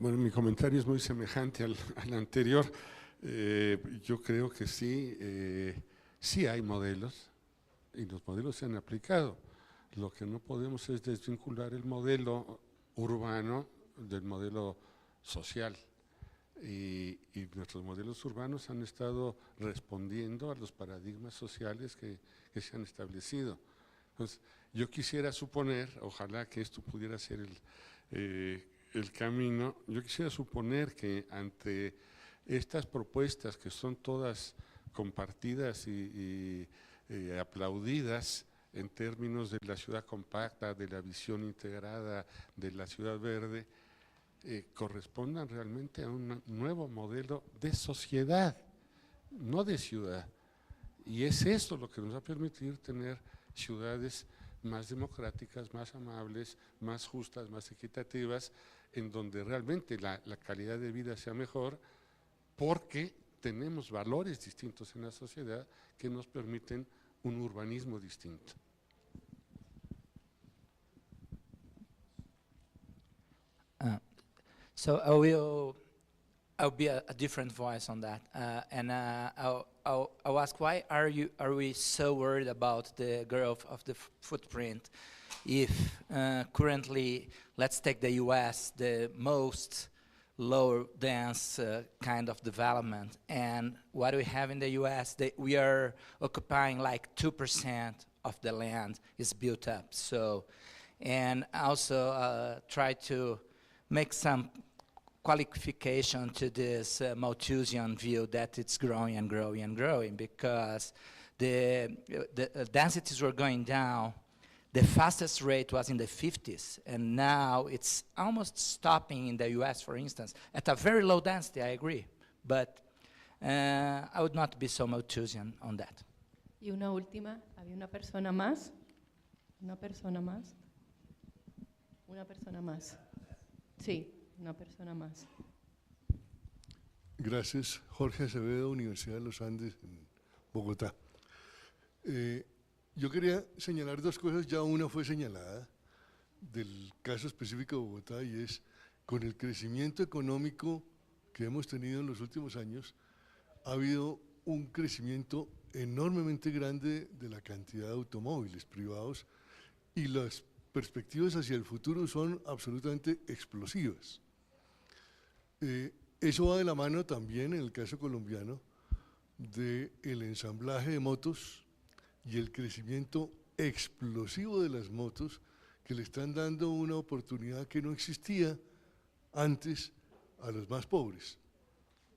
Bueno, mi comentario es muy semejante al anterior. Yo creo que sí, sí hay modelos y los modelos se han aplicado. Lo que no podemos es desvincular el modelo urbano del modelo social. Y nuestros modelos urbanos han estado respondiendo a los paradigmas sociales que se han establecido. Entonces, yo quisiera suponer, ojalá que esto pudiera ser el camino, yo quisiera suponer que ante estas propuestas que son todas compartidas y aplaudidas en términos de la ciudad compacta, de la visión integrada, de la ciudad verde, correspondan realmente a un nuevo modelo de sociedad, no de ciudad. Y es esto lo que nos va a permitir tener ciudades más democráticas, más amables, más justas, más equitativas, en donde realmente la calidad de vida sea mejor, porque tenemos valores distintos en la sociedad que nos permiten un urbanismo distinto. So I'll be a different voice on that, and I'll ask why are we so worried about the growth of the footprint, if currently, let's take the U.S., the most lower dense kind of development, and what we have in the U.S., we are occupying like 2% of the land is built up. So, and also try to make some qualification to this Malthusian view that it's growing and growing and growing, because the densities were going down. The fastest rate was in the 50s, and now it's almost stopping in the US, for instance, at a very low density, I agree, but I would not be so Malthusian on that. Y una última, había una persona más, una persona más, una persona más. Sí, una persona más. Gracias. Jorge Acevedo, Universidad de los Andes, en Bogotá. Yo quería señalar dos cosas, ya una fue señalada del caso específico de Bogotá, y es con el crecimiento económico que hemos tenido en los últimos años, ha habido un crecimiento enormemente grande de la cantidad de automóviles privados, y las perspectivas hacia el futuro son absolutamente explosivas. Eso va de la mano también, en el caso colombiano, del ensamblaje de motos y el crecimiento explosivo de las motos, que le están dando una oportunidad que no existía antes a los más pobres.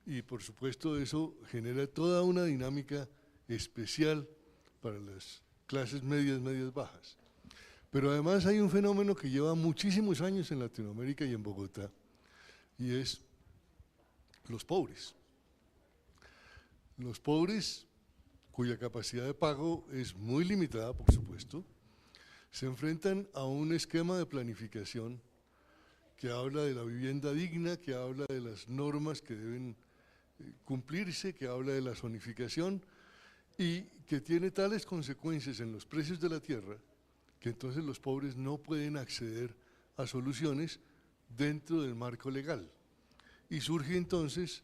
Y por supuesto eso genera toda una dinámica especial para las clases medias, medias bajas. Pero además hay un fenómeno que lleva muchísimos años en Latinoamérica y en Bogotá, y es los pobres. Los pobres, cuya capacidad de pago es muy limitada, por supuesto, se enfrentan a un esquema de planificación que habla de la vivienda digna, que habla de las normas que deben cumplirse, que habla de la zonificación, y que tiene tales consecuencias en los precios de la tierra que entonces los pobres no pueden acceder a soluciones dentro del marco legal. Y surge entonces,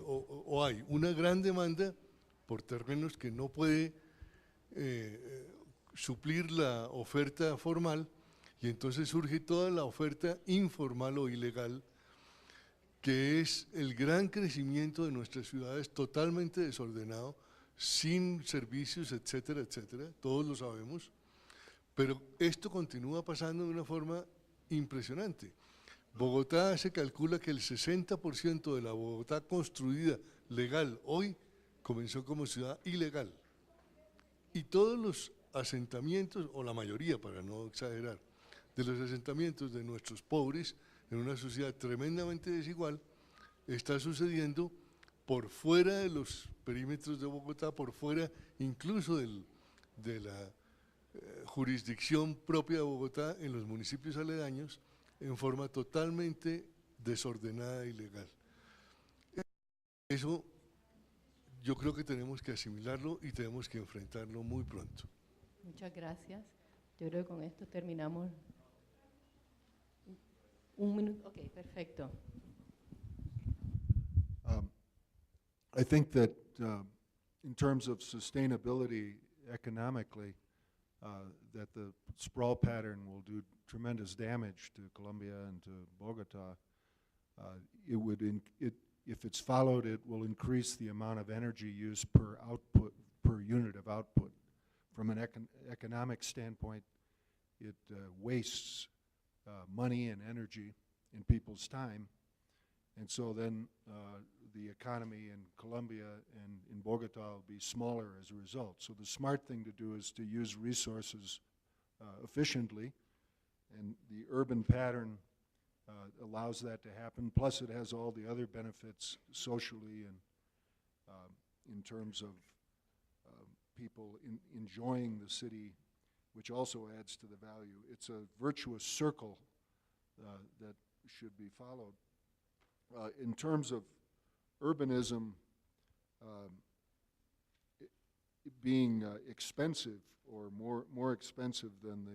o hay una gran demanda por terrenos que no puede suplir la oferta formal, y entonces surge toda la oferta informal o ilegal, que es el gran crecimiento de nuestras ciudades totalmente desordenado, sin servicios, etcétera, etcétera, todos lo sabemos, pero esto continúa pasando de una forma impresionante. Bogotá se calcula que el 60% de la Bogotá construida legal hoy comenzó como ciudad ilegal, y todos los asentamientos, o la mayoría para no exagerar, de los asentamientos de nuestros pobres en una sociedad tremendamente desigual está sucediendo por fuera de los perímetros de Bogotá, por fuera incluso de la jurisdicción propia de Bogotá, en los municipios aledaños, en forma totalmente desordenada e ilegal. Eso yo creo que tenemos que asimilarlo y tenemos que enfrentarlo muy pronto. Muchas gracias. Yo creo que con esto terminamos. Un minuto, ok, perfecto. I think that in terms of sustainability economically, that the sprawl pattern will do tremendous damage to Colombia and to Bogota. If it's followed, it will increase the amount of energy used per unit of output. From an economic standpoint, it wastes money and energy and people's time. And so then the economy in Colombia and in Bogota will be smaller as a result. So the smart thing to do is to use resources efficiently, and the urban pattern allows that to happen. Plus it has all the other benefits socially and in terms of people enjoying the city, which also adds to the value. It's a virtuous circle that should be followed. In terms of urbanism being expensive or more expensive than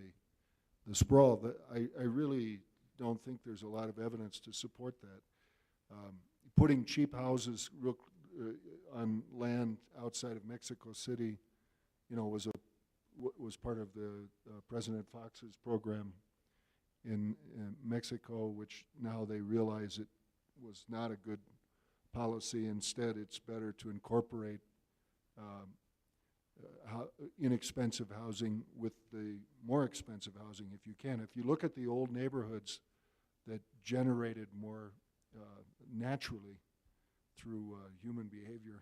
the sprawl, I really don't think there's a lot of evidence to support that. Putting cheap houses on land outside of Mexico City, was part of the President Fox's program in Mexico, which now they realize it was not a good policy. Instead, it's better to incorporate inexpensive housing with the more expensive housing if you can. If you look at the old neighborhoods that generated more naturally through human behavior,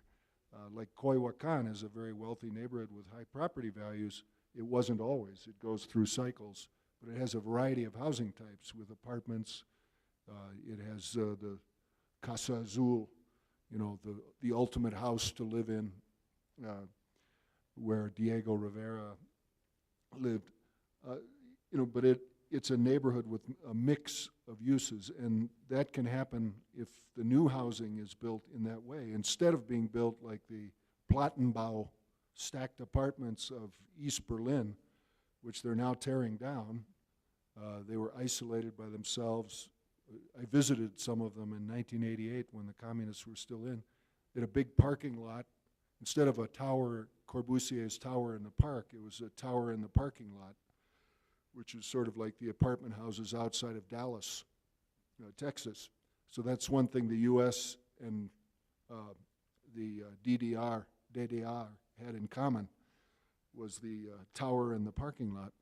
like Coyoacán is a very wealthy neighborhood with high property values. It wasn't always. It goes through cycles, but it has a variety of housing types with apartments. It has the Casa Azul, the ultimate house to live in, where Diego Rivera lived. But it's a neighborhood with a mix of uses, and that can happen if the new housing is built in that way. Instead of being built like the Plattenbau stacked apartments of East Berlin, which they're now tearing down. They were isolated by themselves. I visited some of them in 1988 when the communists were still in. They had a big parking lot. Instead of a tower, Corbusier's tower in the park, it was a tower in the parking lot, which is sort of like the apartment houses outside of Dallas, Texas. So that's one thing the U.S. and the DDR had in common, was the tower in the parking lot.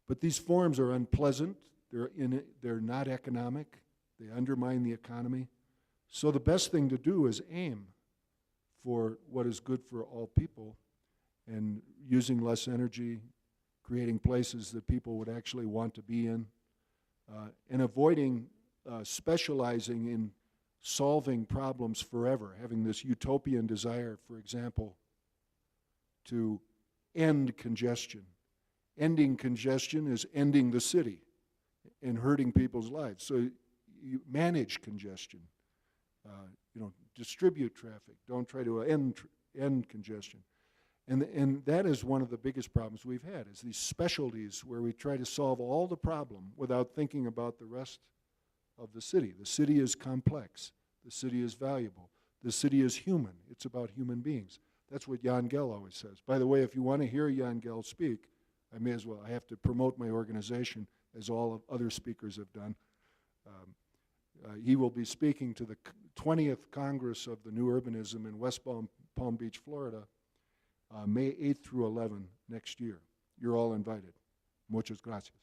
But these forms are unpleasant. They're not economic. They undermine the economy. So the best thing to do is aim for what is good for all people, and using less energy, creating places that people would actually want to be in, and avoiding specializing in solving problems forever, having this utopian desire, for example, to end congestion. Ending congestion is ending the city and hurting people's lives. So you manage congestion, distribute traffic. Don't try to end congestion. And that is one of the biggest problems we've had, is these specialties where we try to solve all the problem without thinking about the rest of the city. The city is complex. The city is valuable. The city is human. It's about human beings. That's what Jan Gehl always says. By the way, if you want to hear Jan Gehl speak, I may as well. I have to promote my organization, as all of other speakers have done. He will be speaking to the 20th Congress of the New Urbanism in West Palm Beach, Florida, May 8th through 11 next year. You're all invited. Muchas gracias.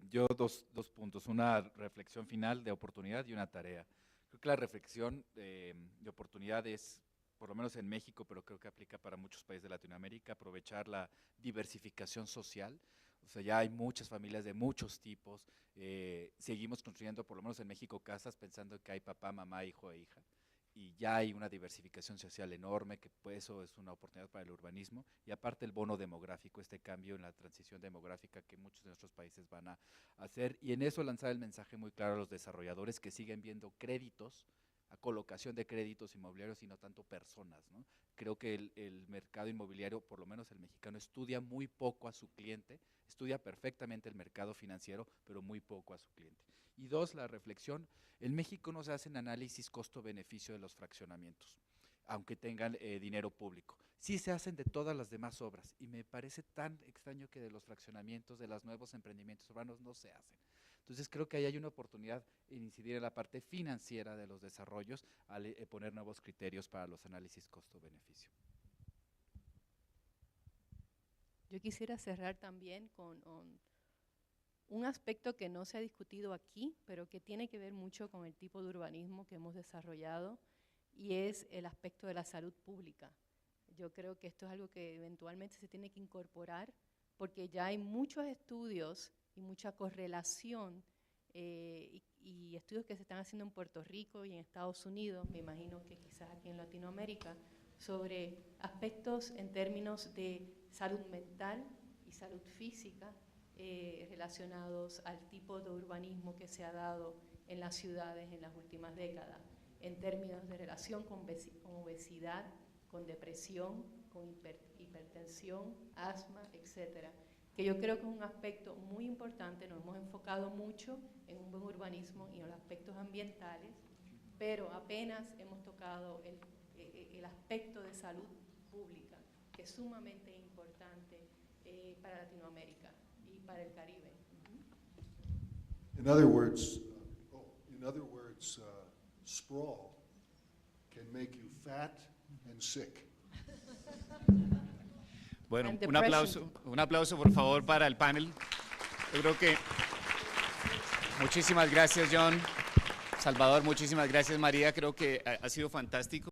Yo dos puntos, una reflexión final de oportunidad y una tarea. Creo que la reflexión de oportunidad es, por lo menos en México, pero creo que aplica para muchos países de Latinoamérica, aprovechar la diversificación social. O sea, ya hay muchas familias de muchos tipos. Seguimos construyendo, por lo menos en México, casas pensando que hay papá, mamá, hijo e hija. Y ya hay una diversificación social enorme, que pues eso es una oportunidad para el urbanismo, y aparte el bono demográfico, este cambio en la transición demográfica que muchos de nuestros países van a hacer, y en eso lanzar el mensaje muy claro a los desarrolladores que siguen viendo créditos, a colocación de créditos inmobiliarios y no tanto personas, ¿no? Creo que el mercado inmobiliario, por lo menos el mexicano, estudia muy poco a su cliente, estudia perfectamente el mercado financiero, pero muy poco a su cliente. Y dos, la reflexión, en México no se hacen análisis costo-beneficio de los fraccionamientos, aunque tengan dinero público. Sí se hacen de todas las demás obras, y me parece tan extraño que de los fraccionamientos, de los nuevos emprendimientos urbanos, no se hacen. Entonces creo que ahí hay una oportunidad en incidir en la parte financiera de los desarrollos al poner nuevos criterios para los análisis costo-beneficio. Yo quisiera cerrar también con un aspecto que no se ha discutido aquí, pero que tiene que ver mucho con el tipo de urbanismo que hemos desarrollado, y es el aspecto de la salud pública. Yo creo que esto es algo que eventualmente se tiene que incorporar, porque ya hay muchos estudios y mucha correlación y estudios que se están haciendo en Puerto Rico y en Estados Unidos, me imagino que quizás aquí en Latinoamérica, sobre aspectos en términos de salud mental y salud física relacionados al tipo de urbanismo que se ha dado en las ciudades en las últimas décadas, en términos de relación con obesidad, con depresión, con hipertensión, asma, etcétera, que yo creo que es un aspecto muy importante. Nos hemos enfocado mucho en un buen urbanismo y en los aspectos ambientales, pero apenas hemos tocado el aspecto de salud pública, que es sumamente importante para Latinoamérica y para el Caribe. In other words, sprawl can make you fat and sick. Bueno, And un aplauso por favor para el panel. Yo creo que muchísimas gracias, John. Salvador, muchísimas gracias, María. Creo que ha sido fantástico.